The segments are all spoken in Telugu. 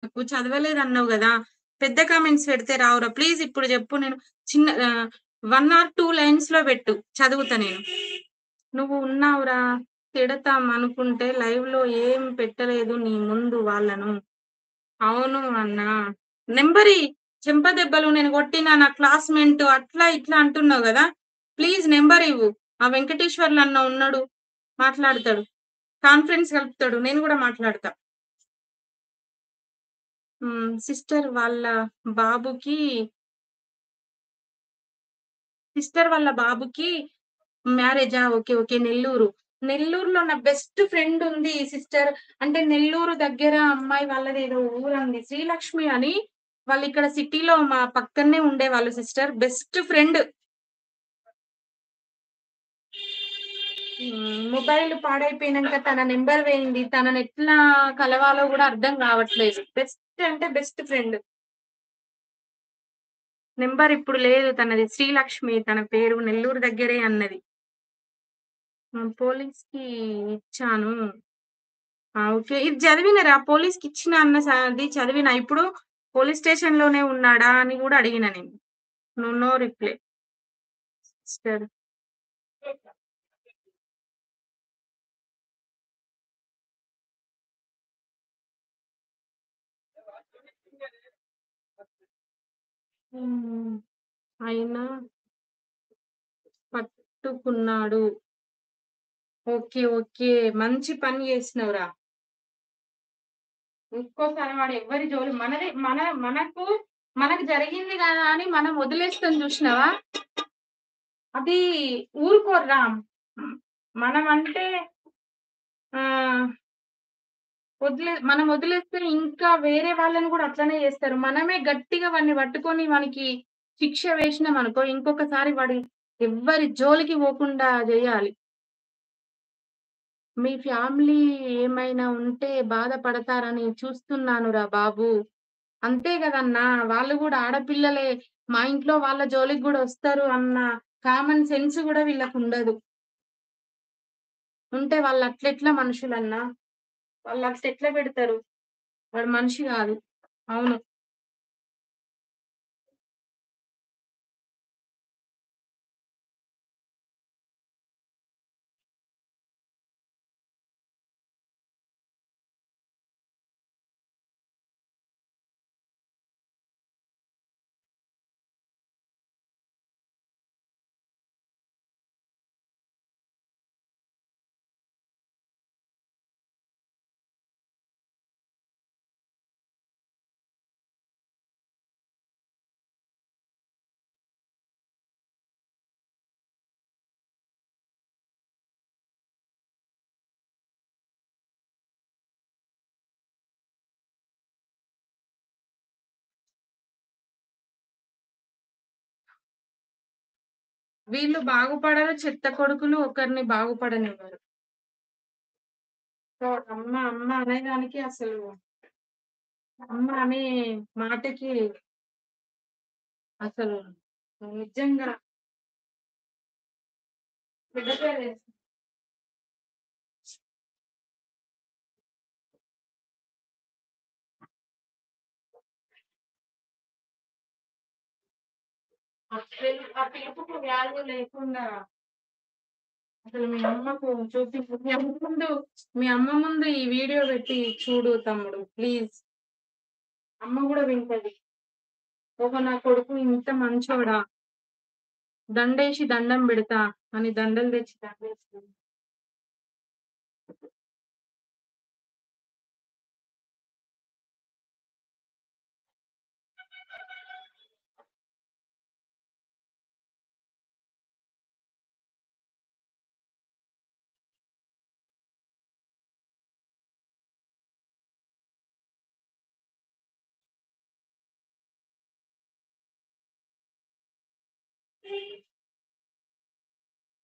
నువ్వు చదవలేదన్నావు గదా! పెద్ద కామెంట్స్ పెడితే రావురా! ప్లీజ్ ఇప్పుడు జెప్పు నేను చిన్న 1 ఆర్ 2 లైన్స్‌లో పెట్టు. చదువుతా నేను. నువ్వు ఉన్నావురా! తిడతాం అనుకుంటే లైవ్‌లో ఏం పెట్టలేదు నీ ముందు వాళ్ళను. అవును అన్నా. నెంబరియి. చెంప దెబ్బలు నేను కొట్టిన నా క్లాస్‌మేట్ అట్లా ఇట్లా అంటున్నావు గదా! ప్లీజ్ నంబరివ్వు. ఆ వెంకటేశ్వర్లు అన్న ఉన్నాడు. మాట్లాడతాడు. కాన్ఫరెన్స్ కలుపుతాడు. నేను గూడా మాట్లాడతా. సిస్టర్ వాళ్ళ బాబుకి మ్యారేజా? ఓకే. ఓకే. నెల్లూరు. నెల్లూరులో నా బెస్ట్ ఫ్రెండ్ ఉంది సిస్టర్. అంటే నెల్లూరు దగ్గర అమ్మాయి వాళ్ళదేదో ఊరండి. శ్రీలక్ష్మి అని వాళ్ళిక్కడ సిటీలో మా పక్కనే ఉండేవాళ్ళు సిస్టర్. Best friend. మొబైల్ పాడైపోయినంక తన నంబర్ పోయింది. తననెట్లా కలవాలో గూడా అర్థం గావట్లేదు. బెస్ట్ అంటే బెస్ట్ ఫ్రెండ్. నంబర్ ఇప్పుడు లేదు తనది. శ్రీలక్ష్మి తన పేరు. నెల్లూరు దగ్గరే అన్నది. పోలీస్‌కి ఇచ్చాను. ఓకే. ఇది చదివినరా? పోలీస్‌కిచ్చిన అన్న అది చదివినా. ఇప్పుడు పోలీస్ స్టేషన్‌లోనే ఉన్నాడా అని గూడా అడిగిన నేను. No reply. సిస్టర్. హ్మ్. అయినా పట్టుకున్నాడు. ఓకే. ఓకే. మంచి పని జేసినవురా. ఇంకోసారి వాడు ఎవ్వరి జోలి మనది మనకు జరిగింది గదా అని మనం వదిలేస్తాం జూషినవా? అది ఊరుకోర్రా. మనమంటే ఆహ్, మనం వదిలేస్తే ఇంకా వేరే వాళ్ళని గూడా అట్లనే జేస్తారు. మనమే గట్టిగా వాడిని పట్టుకొని వానికి శిక్ష వేసినామనుకో, ఇంకొకసారి వాడు ఎవ్వరి జోలికి పోకుండా జేయాలి. మీ ఫ్యామిలీ ఏమైనా ఉంటే బాధపడతారని చూస్తున్నానురా బాబు. అంతే గదన్నా! వాళ్ళు గూడా ఆడపిల్లలే. మా ఇంట్లో వాళ్ళ జోలికి గూడా ఒస్తారు అన్న కామన్ సెన్స్ గూడా వీళ్ళకుండదు. ఉంటే వాళ్ళట్లెట్లా మనుషులన్నా? వాళ్ళట్లెట్లా పెడతారు? వాడు మనిషి గాదు. అవును. వీళ్ళు బాగుపడరు. చెత్త కొడుకులు ఒకరిని బాగుపడనివ్వరు. సో, అమ్మ, అమ్మ అనేదానికి అసలు అమ్మ అనే మాటకి అసలు నిజంగా చెడ్డ పేరేస్తుంది. ఆ పిలుపుకి వాల్యూ లేకుండా అసలు మీ అమ్మ ముందు ఈ వీడియో పెట్టి చూడు తమ్ముడు ప్లీజ్. అమ్మ గూడా వింటది. ఓహో! నా కొడుకు ఇంత మంచోడా! దండేసి దండం బెడతా అని దండలు తెచ్చి దండేస్తది.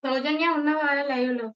సౌజన్య ఉన్నవారా లైవ్‌లో?